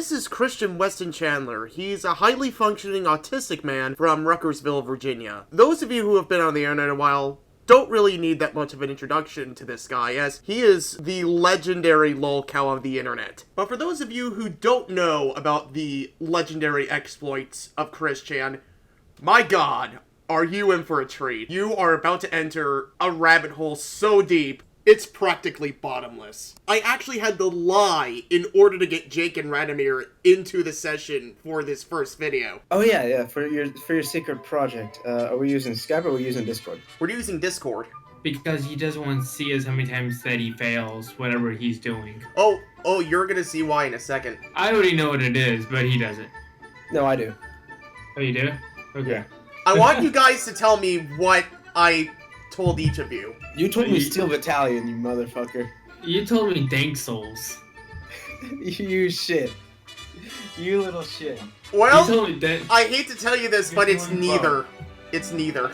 This is Christian Weston Chandler. He's a highly functioning autistic man from Ruckersville, Virginia. Those of you who have been on the internet a while don't really need that much of an introduction to this guy, as he is the legendary lolcow of the internet. But for those of you who don't know about the legendary exploits of Chris Chan, my god, are you in for a treat. You are about to enter a rabbit hole so deep, it's practically bottomless. I actually had to lie in order to get Jake and Radomir into the session for this first video. Oh yeah, for your secret project. Are we using Skype or are we using Discord? We're using Discord. Because he doesn't want to see us how many times that he fails, whatever he's doing. Oh, you're gonna see why in a second. I already know what it is, but he doesn't. No, I do. Oh, you do? Okay. Yeah. I want you guys to tell me what I told each of you. You told me Steel Battalion, you motherfucker. You told me Dank Souls. You shit. You little shit. Well, I hate to tell you this, but it's neither. It's neither.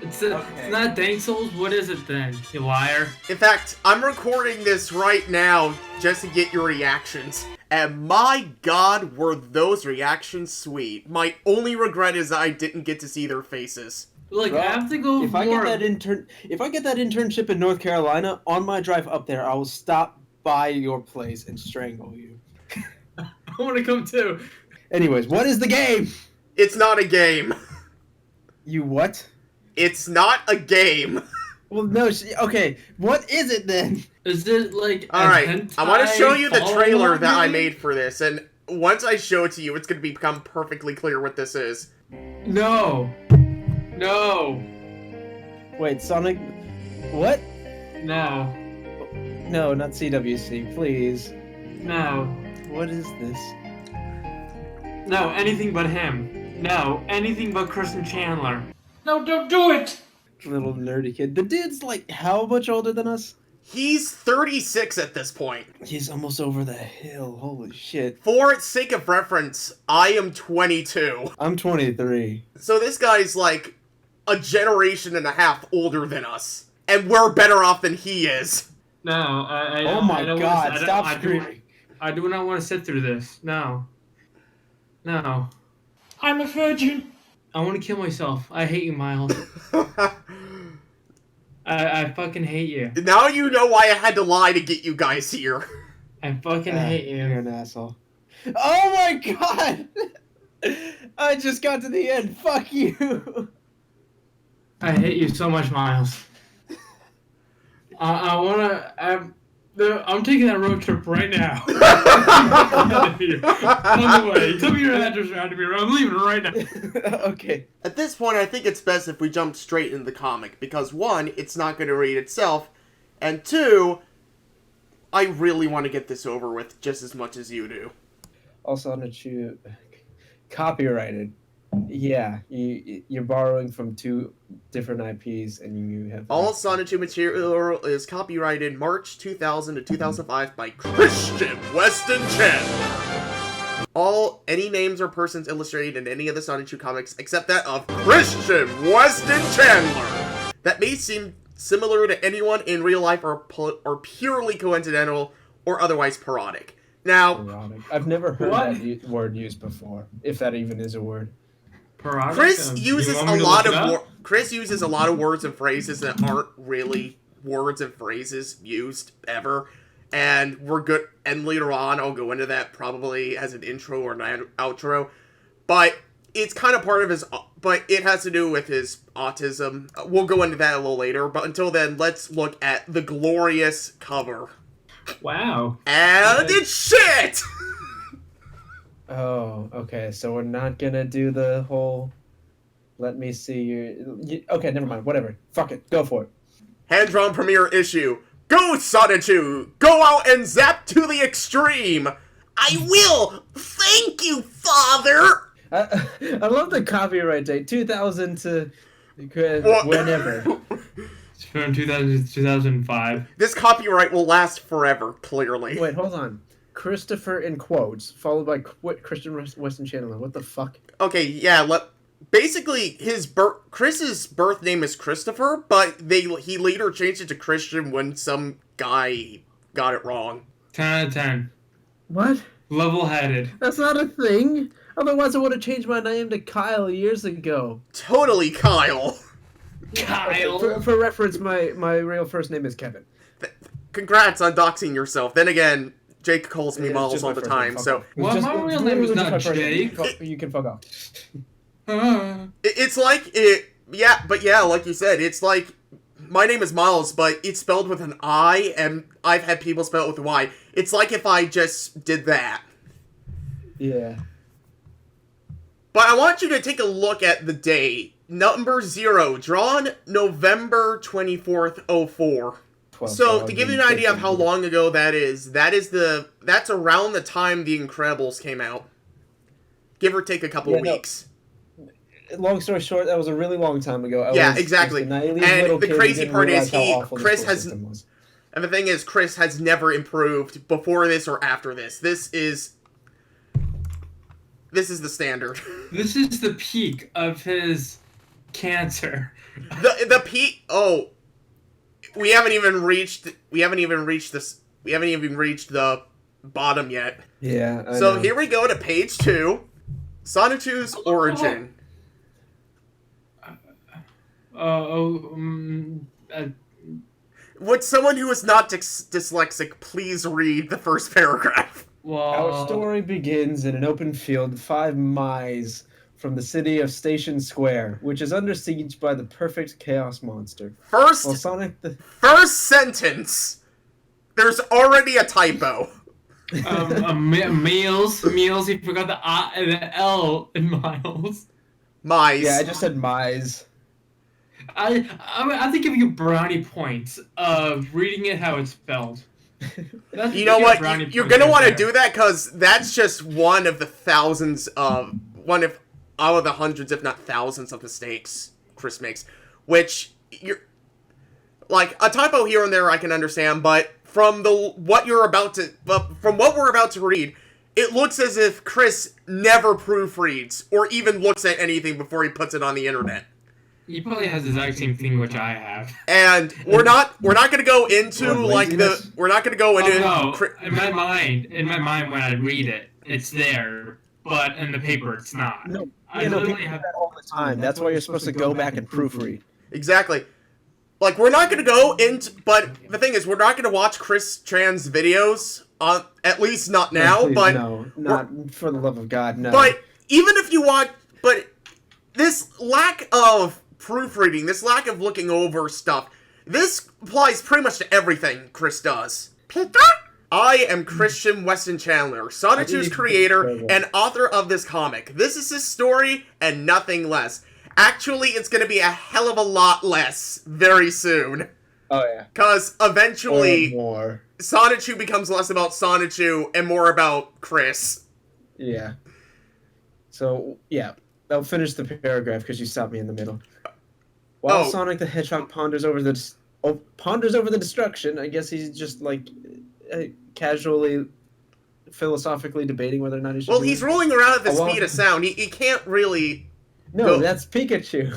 It's not Dank Souls? What is it then, you liar? In fact, I'm recording this right now just to get your reactions. And my god, were those reactions sweet. My only regret is I didn't get to see their faces. Look, I have to go if I get that internship in North Carolina, on my drive up there, I will stop by your place and strangle you. I want to come too. Anyways, what is the game? It's not a game. You what? It's not a game. Well, no, okay. What is it then? Is it like Alright, I want to show you the trailer that I made for this, and once I show it to you, it's going to become perfectly clear what this is. No. No. Wait, Sonic... What? No. No, not CWC, please. No. What is this? No, anything but him. No, anything but Christian Chandler. No, don't do it! Little nerdy kid. The dude's like, how much older than us? He's 36 at this point. He's almost over the hill. Holy shit. For sake of reference, I am 22. I'm 23. So this guy's like a generation and a half older than us. And we're better off than he is. No, I oh my god, stop screaming. I do not want to sit through this. No. No. I'm a virgin. I want to kill myself. I hate you, Miles. I fucking hate you. Now you know why I had to lie to get you guys here. I fucking hate you. You're an asshole. Oh my god! I just got to the end. Fuck you. I hate you so much, Miles. I'm taking that road trip right now. On the way. Tell me your address, Radomir. I'm leaving right now. Okay. At this point, I think it's best if we jump straight into the comic, because one, it's not going to read itself, and two, I really want to get this over with just as much as you do. Also, on a copyrighted. Yeah, you're borrowing from two different IPs, and you have... All Sonichu material is copyrighted March 2000 to 2005 by Christian Weston Chandler. Any names or persons illustrated in any of the Sonichu comics, except that of Christian Weston Chandler, that may seem similar to anyone in real life or purely coincidental or otherwise parodic. Now... Parodic. I've never heard that word used before, if that even is a word. Parodic? Chris uses a lot of words and phrases that aren't really words and phrases used ever, and we're good. And later on, I'll go into that probably as an intro or an outro, but it's kind of part of his. But it has to do with his autism. We'll go into that a little later. But until then, let's look at the glorious cover. Wow! And it's shit. Oh, okay, so we're not gonna do the whole, let me see your... Okay, never mind, whatever. Fuck it, go for it. Hand-drawn premiere issue. Go, Sonichu! Go out and zap to the extreme! I will! Thank you, father! I love the copyright date, 2000 to whenever. From 2000 to 2005. This copyright will last forever, clearly. Wait, hold on. Christopher in quotes, followed by Christian Weston Chandler. What the fuck? Okay, yeah, basically, Chris's birth name is Christopher, but he later changed it to Christian when some guy got it wrong. 10 out of 10. What? Level-headed. That's not a thing. Otherwise, I would have changed my name to Kyle years ago. Totally, Kyle. Kyle. For reference, my real first name is Kevin. Congrats on doxing yourself. Then again, Jake calls me Yeah, it's Miles just all my the first name, time, fuck so... off. Well, It's my it's real name is literally not just my first name. Jake. You can fuck off. It's like it... Yeah, but yeah, like you said, it's like... My name is Miles, but it's spelled with an I, and I've had people spell it with a Y. It's like if I just did that. Yeah. But I want you to take a look at the day. Number 0, drawn November 24th, 04. So, to give you an idea of how long ago that's around the time The Incredibles came out. Give or take a couple of weeks. Long story short, that was a really long time ago. Exactly. And the crazy part is and the thing is, Chris has never improved before this or after this. This is the standard. This is the peak of his cancer. The peak. Oh, we haven't even reached the bottom yet. Yeah. I So know. here we go to page 2, Sonichu's origin. Would someone who is not dyslexic please read the first paragraph? Well, Our story begins in an open field 5 miles from the city of Station Square, which is under siege by the perfect chaos monster. First sentence. There's already a typo. meals. You forgot the I and the L in miles. Mize. Yeah, I just said miles. I have to give you brownie points of reading it how it's spelled. You know what? You're gonna want to do that because that's just one of the hundreds, if not thousands, of mistakes Chris makes. Which you're like a typo here and there, I can understand, but from what we're about to read, it looks as if Chris never proofreads or even looks at anything before he puts it on the internet. He probably has the exact same thing which I have. And we're not gonna go into we're not gonna go into. Oh, no. In my mind when I read it, it's there, but in the paper it's not. No, I literally have have that all the time. That's why you're supposed to go back and proofread. Exactly. Like, we're not gonna go into, but the thing is, we're not gonna watch Chris Tran's videos, at least not now, Please, but... No, not for the love of God, no. But, even if you watch, but this lack of proofreading, this lack of looking over stuff, this applies pretty much to everything Chris does. I am Christian Weston Chandler, Sonichu's creator and author of this comic. This is his story and nothing less. Actually, it's going to be a hell of a lot less very soon. Oh, yeah. Because eventually, more. Sonichu becomes less about Sonichu and more about Chris. Yeah. So, yeah. I'll finish the paragraph because you stopped me in the middle. While Sonic the Hedgehog ponders over the destruction, I guess he's just, like, casually, philosophically debating whether or not he should. Well, he's rolling around at the speed of sound. He can't really... No, that's Pikachu.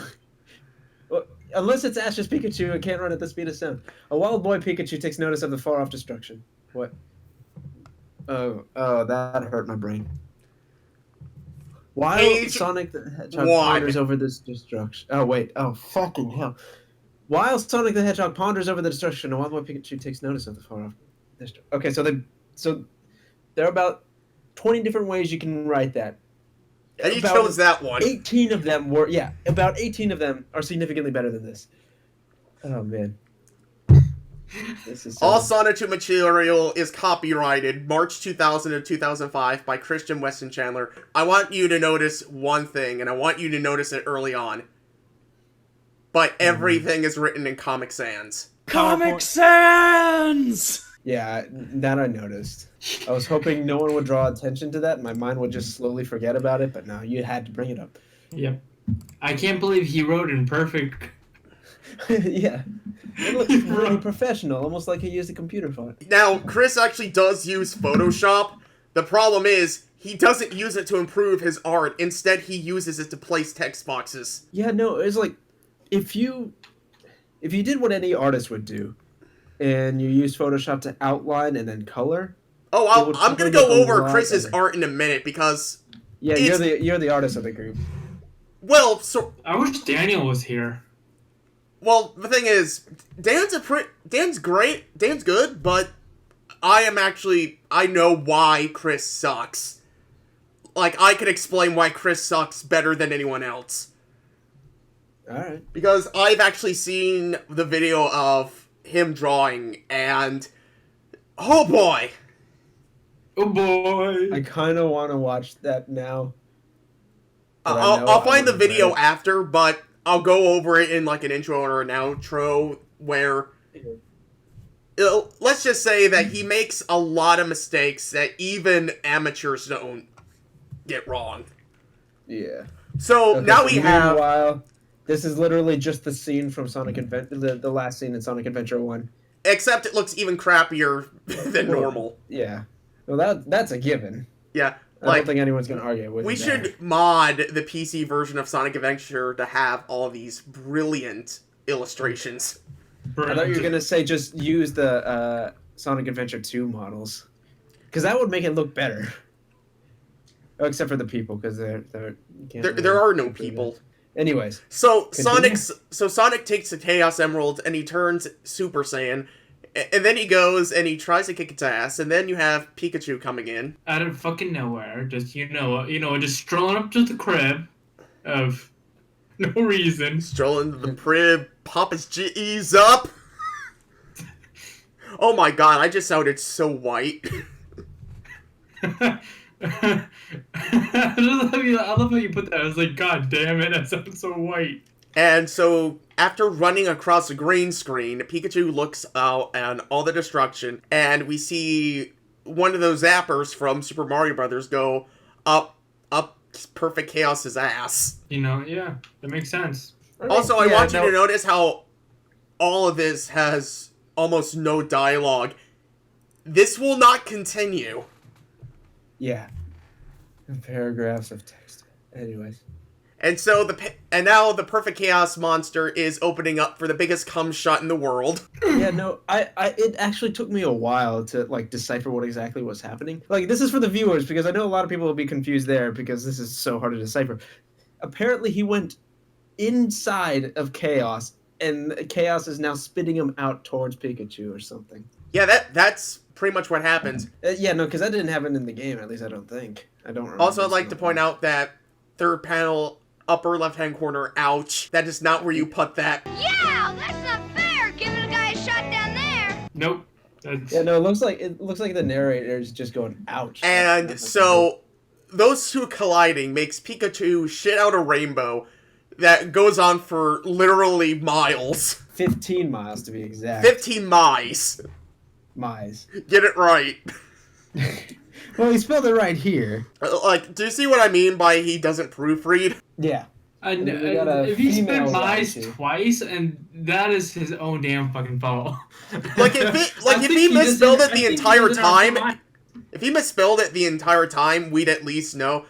Well, unless it's Ash's Pikachu, it can't run at the speed of sound. A wild boy Pikachu takes notice of the far-off destruction. What? Oh, that hurt my brain. While Sonic the Hedgehog ponders over this destruction... Oh, wait. Oh, fucking hell. While Sonic the Hedgehog ponders over the destruction, a wild boy Pikachu takes notice of the far-off destruction. Okay, so there are about 20 different ways you can write that. And you chose that one. 18 of them about 18 of them are significantly better than this. Oh, man. This is All Sonichu material is copyrighted March 2000 to 2005 by Christian Weston Chandler. I want you to notice one thing, and I want you to notice it early on. But everything is written in Comic Sans. Comic Sans! Yeah, that I noticed. I was hoping no one would draw attention to that, and my mind would just slowly forget about it, but no, you had to bring it up. Yep. I can't believe he wrote in perfect... Yeah. It looks really professional, almost like he used a computer font. Now, Chris actually does use Photoshop. The problem is, he doesn't use it to improve his art. Instead, he uses it to place text boxes. Yeah, no, it's like, if you did what any artist would do, and you use Photoshop to outline and then color, Oh, I'm gonna go look a over lot Chris's better. art in a minute because, Yeah, you're the artist of the group. well, so I wish Daniel was here. well, the thing is, Dan's great, Dan's good, but I know why Chris sucks. Like, I can explain why Chris sucks better than anyone else. Alright. Because I've actually seen the video of him drawing, and oh boy! Oh boy. I kind of want to watch that now. But I know I'll I find the wouldn't video write after, but I'll go over it in like an intro or an outro where let's just say that he makes a lot of mistakes that even amateurs don't get wrong. Yeah. So Okay, now we have meanwhile, this is literally just the scene from Sonic Adventure, the last scene in Sonic Adventure 1. except it looks even crappier than normal. Yeah. Well, that's a given. Yeah. I don't Like, think anyone's going to argue with we you should there. mod the PC version of Sonic Adventure to have all these brilliant illustrations. I thought you were going to say just use the Sonic Adventure 2 models. Because that would make it look better. Oh, except for the people, because there There are no people. Anyways. So Continue. Sonic takes the Chaos Emerald and he turns Super Saiyan, and then he goes and he tries to kick its ass, and then you have Pikachu coming in. Out of fucking nowhere, just just strolling up to the crib of no reason. Strolling to the crib, pop his G's up. Oh my god, I just sounded so white. I love how you put that. I was like, God damn it, that sounds so white. And so, after running across a green screen, Pikachu looks out at all the destruction, and we see one of those zappers from Super Mario Brothers go up Perfect Chaos's ass. Yeah, that makes sense. Also, I want you to notice how all of this has almost no dialogue. This will not continue. Yeah. Paragraphs of text. Anyways. And so now the Perfect Chaos monster is opening up for the biggest cum shot in the world. Yeah, no, it actually took me a while to decipher what exactly was happening. This is for the viewers because I know a lot of people will be confused there because this is so hard to decipher. Apparently he went inside of Chaos and Chaos is now spitting him out towards Pikachu or something. Yeah, that's pretty much what happens. Yeah, no, because that didn't happen in the game, at least I don't think. I don't remember. Also, I'd like to point out that third panel, upper left-hand corner, ouch. That is not where you put that. Yeah, that's not fair. Giving a guy a shot down there. Nope. Yeah, no, it looks like the narrator is just going, ouch. And so, those two colliding makes Pikachu shit out a rainbow that goes on for literally miles. 15 miles to be exact. 15 miles. Miles. Get it right. Well, he spelled it right here. Do you see what I mean by he doesn't proofread? Yeah. And, And we got a if he female spent mice guy, too. twice, and that is his own damn fucking fault. If he misspelled it the entire time, if he misspelled it the entire time, we'd at least know,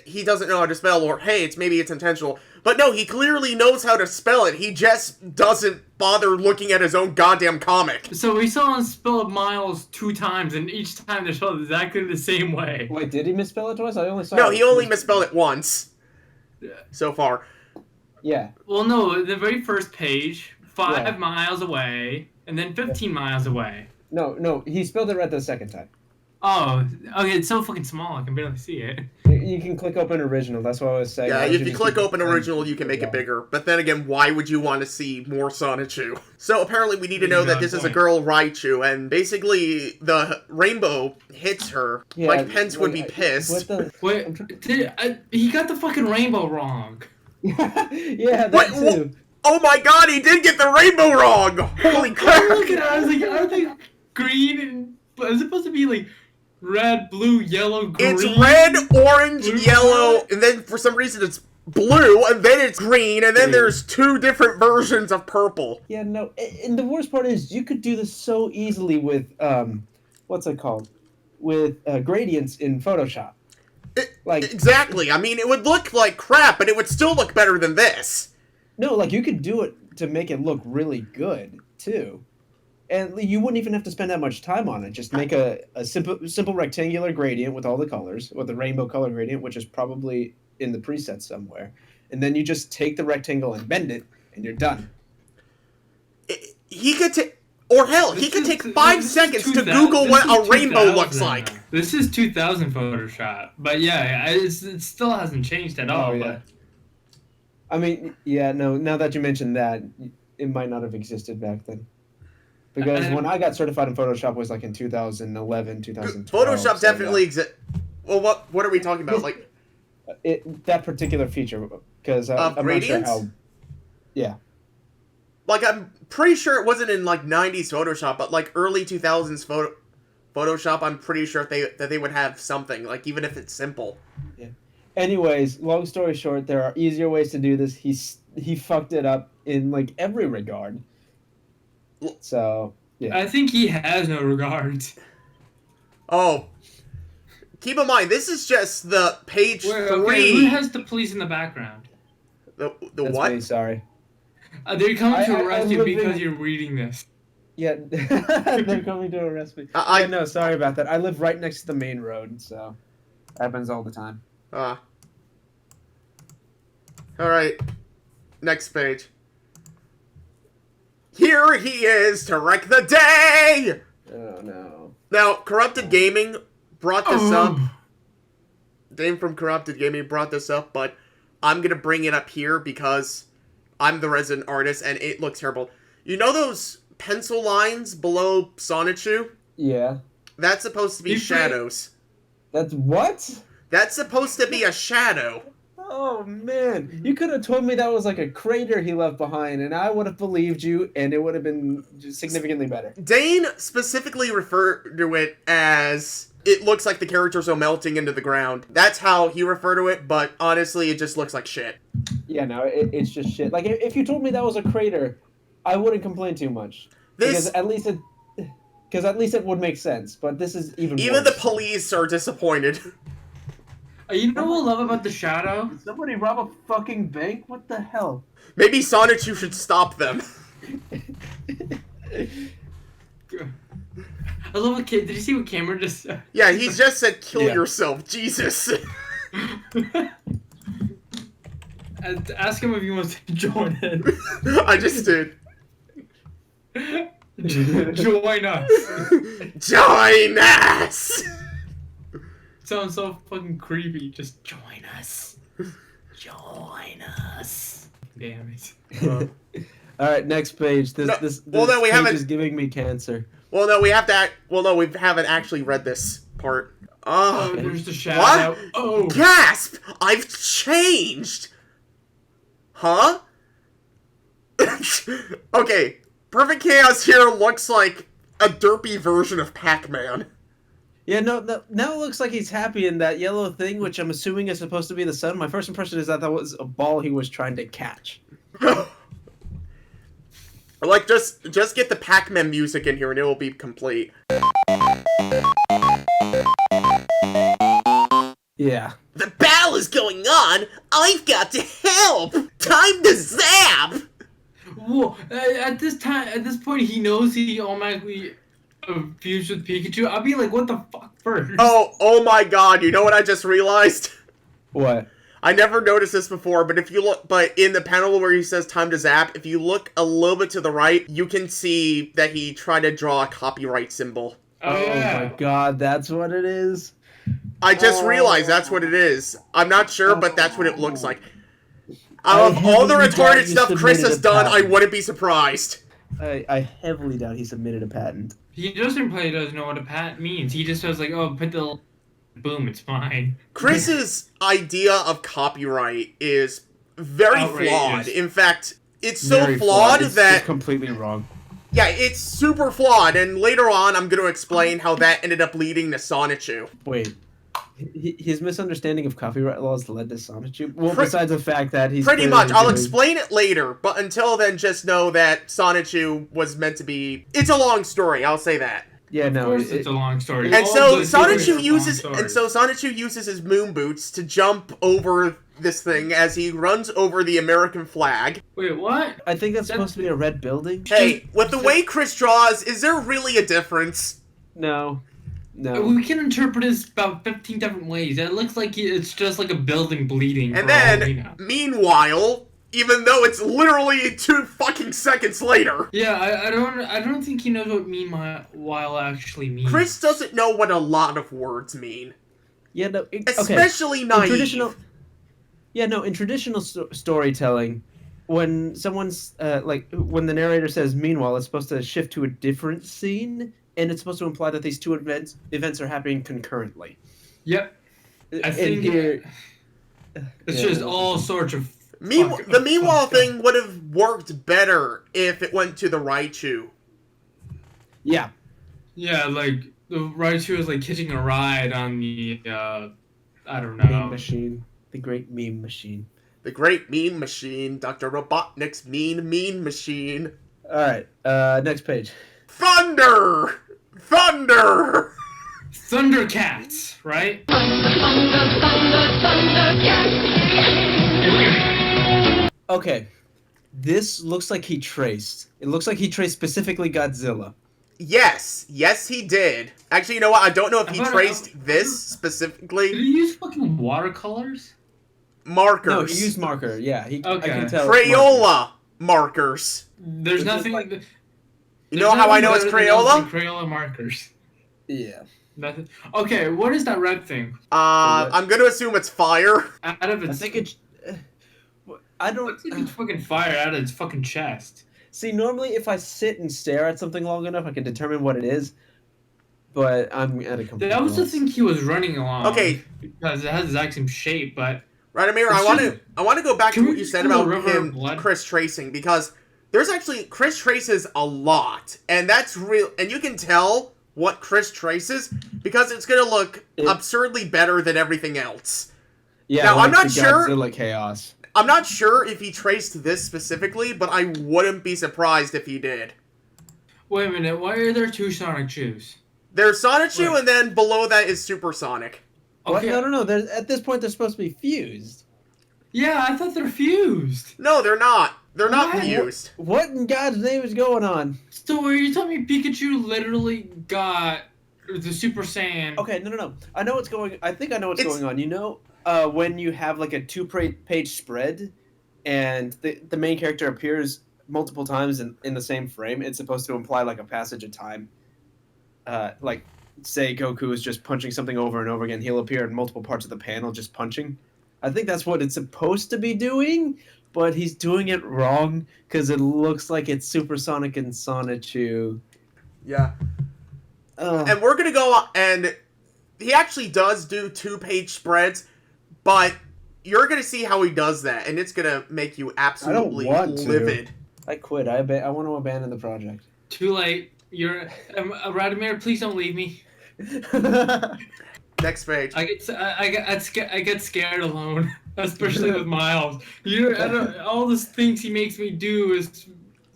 he doesn't know how to spell, or hey, maybe it's intentional. But no, he clearly knows how to spell it. He just doesn't bother looking at his own goddamn comic. So we saw him spell miles 2 times, and each time they spelled exactly the same way. Wait, did he misspell it twice? I only saw No, it. he only misspelled it once. So far. Yeah. Well, no, the very first page, 5 Yeah. miles away, and then 15 miles away. No, he spelled it right the second time. Oh, okay, it's so fucking small, I can barely see it. You can click open original, that's what I was saying. Yeah, Why if don't you just click keep open original, you can make it bigger. But then again, why would you want to see more Sonichu? So apparently we need to know that this is a girl Raichu, and basically the rainbow hits her. Yeah, Mike Pence would be what pissed. the... Wait, he got the fucking rainbow wrong. Yeah, that Wait, too. Oh my god, he did get the rainbow wrong! Holy I crap! look at it, I was like, are they green and... Is it supposed to be like red, blue, yellow, green? It's red, orange, Blue yellow, color? and then for some reason it's blue, and then it's green, and then there's 2 different versions of purple. Yeah, no, and the worst part is you could do this so easily with, what's it called? With gradients in Photoshop. Exactly. I mean, it would look like crap, but it would still look better than this. No, you could do it to make it look really good, too. And you wouldn't even have to spend that much time on it. Just make a simple rectangular gradient with all the colors, with the rainbow color gradient, which is probably in the preset somewhere. And then you just take the rectangle and bend it, and you're done. He could take, or hell, he could take 5 seconds to Google what a rainbow looks like. This is 2000 Photoshop, but yeah, it still hasn't changed at all. Oh, yeah. I mean, yeah, no, now that you mentioned that, it might not have existed back then. Because when I got certified in Photoshop was like in 2011, 2012. Photoshop definitely exists. Well, what are we talking about? Like that particular feature, because I'm not sure how. Yeah. Like, I'm pretty sure it wasn't in like 90s Photoshop, but like early 2000s Photoshop, I'm pretty sure that they would have something, like even if it's simple. Yeah. Anyways, long story short, there are easier ways to do this. He fucked it up in like every regard. So, yeah. I think he has no regards. Oh. Keep in mind, this is just the page 3. Okay, who has the police in the background? The That's what? Me, sorry. They're coming to arrest you because you're reading this. Yeah, they're coming to arrest me. No, sorry about that. I live right next to the main road, so happens all the time. Alright. Next page. Here he is to wreck the day! Oh, no. Now, Corrupted Gaming brought this up. Dame from Corrupted Gaming brought this up, but I'm gonna bring it up here because I'm the resident artist and it looks terrible. You know those pencil lines below Sonichu? Yeah. That's supposed to be shadows. That's what? That's supposed to be a shadow. Oh, man. You could have told me that was like a crater he left behind, and I would have believed you, and it would have been significantly better. Dane specifically referred to it as, it looks like the characters are melting into the ground. That's how he referred to it, but honestly, it just looks like shit. Yeah, no, it's just shit. Like, if you told me that was a crater, I wouldn't complain too much. Because at least it would make sense, but this is even Even worse. the police are disappointed. You know what I love about the shadow? Did somebody rob a fucking bank? What the hell? Maybe Sonichu should stop them. I love what kid. Did you see what Cameron just said? Yeah, he just said kill yourself. Jesus. Ask him if he wants to join in. I just did. Join us. Join us! Sounds so fucking creepy. Just join us. Join us. Damn it. All right, next page. This page is giving me cancer. Well, no, we haven't actually read this part. Oh, there's the shadow. What? Oh. Gasp! I've changed! Huh? Okay, Perfect Chaos here looks like a derpy version of Pac-Man. Yeah, no, now it looks like he's happy in that yellow thing, which I'm assuming is supposed to be the sun. My first impression is that was a ball he was trying to catch. Like, just get the Pac-Man music in here and it will be complete. Yeah. The battle is going on! I've got to help! Time to zap! Whoa, at this point, he knows he automatically fused with Pikachu. I'll be like, what the fuck first? Oh my god, you know what I just realized? What? I never noticed this before, but in the panel where he says time to zap, if you look a little bit to the right, you can see that he tried to draw a copyright symbol. Oh, yeah. My god, that's what it is? I just realized that's what it is. I'm not sure, but that's what it looks like. Out of all the retarded stuff Chris has done, I wouldn't be surprised. I heavily doubt he submitted a patent. He doesn't know what a patent means. He just says like, oh, put the boom, it's fine. Chris's idea of copyright is very flawed. In fact, it's so Very flawed that... It's completely wrong. Yeah, it's super flawed, and later on I'm going to explain how that ended up leading to Sonichu. Wait. His misunderstanding of copyright laws led to Sonichu? Well, besides the fact that he's... Pretty much. I'll explain it later, but until then, just know that Sonichu was meant to be... It's a long story, I'll say that. Yeah, Of no. course, it's a long story. And All so the stories are Sonichu long uses stories. his moon boots to jump over this thing as he runs over the American flag. Wait, what? I think that's supposed to be a red building. Hey, with the way Chris draws, is there really a difference? No. We can interpret this about 15 different ways. It looks like it's just like a building bleeding. And for all we then, know. meanwhile, even though it's literally 2 fucking seconds later, Yeah, I don't think he knows what meanwhile actually means. Chris doesn't know what a lot of words mean. Yeah, no. Especially In naive. in traditional storytelling, when someone's when the narrator says "meanwhile," it's supposed to shift to a different scene, and it's supposed to imply that these two events are happening concurrently. Yep. I And think here, it's just all sorts of. The meanwhile thing would have worked better if it went to the Raichu. Yeah. Yeah, like the Raichu is like hitching a ride on the I don't Meme know. machine. The great meme machine. The great meme machine, Dr. Robotnik's mean machine. Alright, next page. Thunder! Thunder! Thundercats, right? Okay. This looks like he traced. It looks like he traced specifically Godzilla. Yes, he did. Actually, you know what? I don't know if he How about- traced this Did specifically. he use fucking watercolors? Markers. No, he used marker. Yeah, I Okay. can tell. it's marker. Crayola markers. There's Which is nothing. like- You know how I know it's Crayola? Crayola markers. Yeah. Nothing. Okay, what is that red thing? I'm gonna assume it's fire. Out of I its. think it's. I don't. Looks like it's fucking fire out of its fucking chest. See, normally if I sit and stare at something long enough, I can determine what it is. But I'm at a complete That was the loss. thing he was running along. Okay. Because it has the exact same shape, but Radimir, It's I want to go back to Can what we you just said do a about river of him, blood? Chris tracing, because there's actually Chris traces a lot, and that's real, and you can tell what Chris traces because it's gonna look absurdly better than everything else. Yeah, Now, like I'm not the sure- Godzilla chaos. I'm not sure if he traced this specifically, but I wouldn't be surprised if he did. wait a minute. Why are there two Sonic shoes? There's Sonichu, Wait. and then below that is Supersonic. What? Okay. No. At this point, they're supposed to be fused. Yeah, I thought they're fused. No, they're not. They're not What? fused. What in God's name is going on? So are you telling me Pikachu literally got the Super Saiyan? Okay, no. I know what's going. I think I know what's It's- going on. You know, when you have like a two-page spread, and the main character appears multiple times in the same frame, it's supposed to imply like a passage of time. Like, say Goku is just punching something over and over again, he'll appear in multiple parts of the panel just punching. I think that's what it's supposed to be doing, but he's doing it wrong because it looks like it's Supersonic and Sonichu. Yeah. Ugh. And we're gonna go, and he actually does do 2-page spreads, but you're gonna see how he does that, and it's gonna make you absolutely want to. livid. I quit. I want to abandon the project. Too late. You're Radimir. Please don't leave me. Next page. I get scared alone, especially with Miles. All the things he makes me do is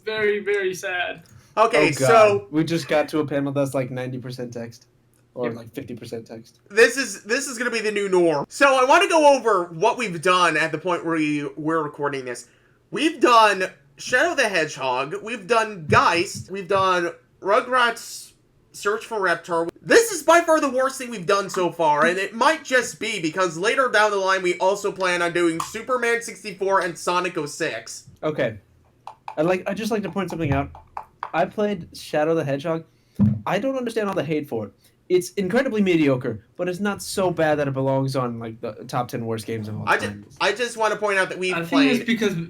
very, very sad. Okay, Oh, God. so we just got to a panel that's like 90% text, or like 50% text. this is gonna be the new norm. So I want to go over what we've done at the point where we're recording this. We've done Shadow the Hedgehog. We've done Geist. We've done Rugrats Search for Reptar. This is by far the worst thing we've done so far, and it might just be because later down the line we also plan on doing Superman 64 and Sonic 06. Okay, I just like to point something out. I played Shadow the Hedgehog. I don't understand all the hate for it. It's incredibly mediocre, but it's not so bad that it belongs on like the top 10 worst games of all time. I just want to point out that we've I think played. it's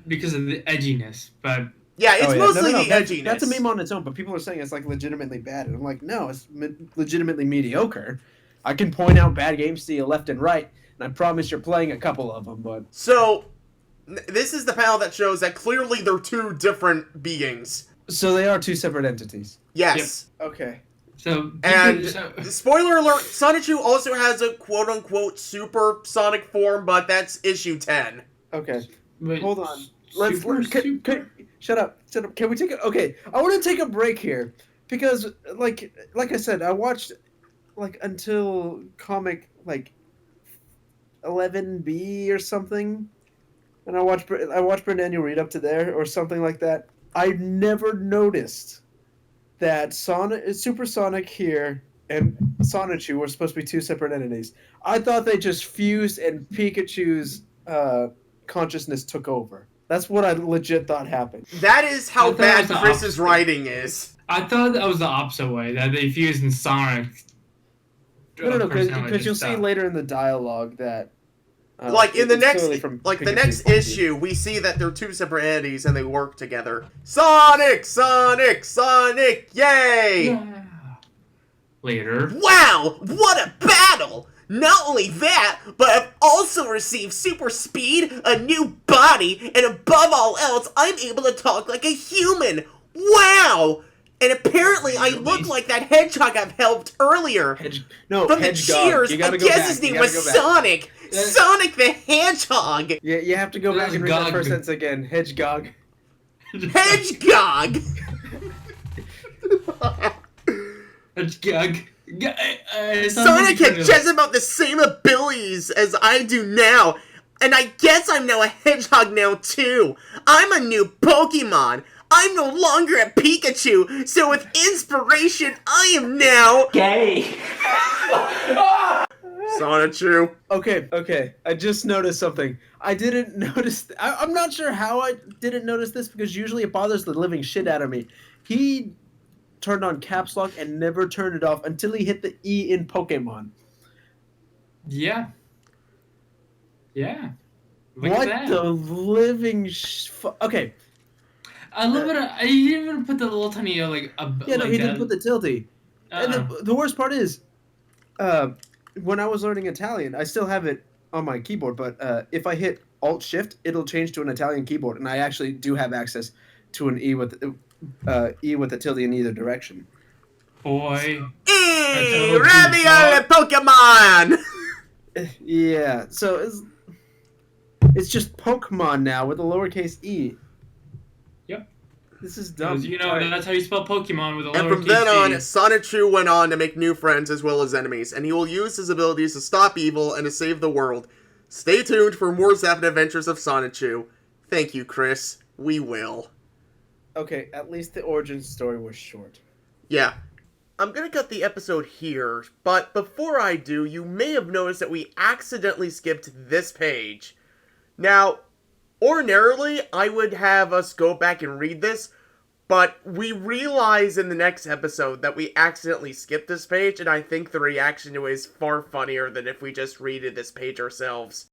because of the edginess, but Yeah, it's Oh, yeah. mostly the That's, edginess. that's a meme on its own, but people are saying it's like legitimately bad, and I'm like, no, it's legitimately mediocre. I can point out bad games to you left and right, and I promise you're playing a couple of them, but So, this is the panel that shows that clearly they're two different beings. so they are two separate entities. Yes. Okay. so And so, spoiler alert, Sonichu also has a quote-unquote supersonic form, but that's issue 10. Okay. wait, Hold on. super- Shut up. Can we take a... Okay, I want to take a break here. because like I said, I watched like until comic like 11B or something, and I watched Brandaniel read up to there or something like that. I never noticed that Supersonic here and Sonichu were supposed to be two separate entities. I thought they just fused and Pikachu's consciousness took over. That's what I legit thought happened. That is I how thought it bad was the Chris's opposite. writing is. I thought that was the opposite way, that they fused in Sonic. No, personality because you'll stuff. see later in the dialogue that Like in the it's next, clearly from like the Pikachu's next point of view. issue, we see that they're two separate entities and they work together. Sonic, Sonic, Sonic, yay! Yeah. Later. Wow, what a battle! Not only that, but I've also received super speed, a new body, and above all else, I'm able to talk like a human! Wow! And apparently I look like that hedgehog I've helped earlier. From the Hedgehog. cheers, You I gotta go guess back. his You name gotta was go back. Sonic! Sonic the Hedgehog! Yeah, you have to go back and read that first sentence again. Hedgehog. Hedgehog! Hedgehog. Sonic had just about the same abilities as I do now, and I guess I'm now a hedgehog now too. I'm a new Pokemon. I'm no longer a Pikachu, so with inspiration, I am now Gay. Sonichu. Okay. I just noticed something. I didn't notice. I'm not sure how I didn't notice this because usually it bothers the living shit out of me. He turned on caps lock and never turned it off until he hit the E in Pokemon. Yeah. Look What at that. the living okay. I love it. I didn't even put the little tiny Yeah, like no, he didn't put the tilty. And the worst part is, when I was learning Italian, I still have it on my keyboard, but if I hit Alt Shift, it'll change to an Italian keyboard, and I actually do have access to an E with the tilde in either direction. Boy. Hey, ravioli Pokemon! Yeah, so it's just Pokemon now with a lowercase e. Yep. This is dumb. Because, you know, that's how you spell Pokemon with a And from lowercase then on, e. Sonichu went on to make new friends as well as enemies, and he will use his abilities to stop evil and to save the world. Stay tuned for more Zappin' Adventures of Sonichu. Thank you, Chris. We will. Okay, at least the origin story was short. Yeah. I'm gonna cut the episode here, but before I do, you may have noticed that we accidentally skipped this page. Now, ordinarily, I would have us go back and read this, but we realize in the next episode that we accidentally skipped this page, and I think the reaction to it is far funnier than if we just read this page ourselves.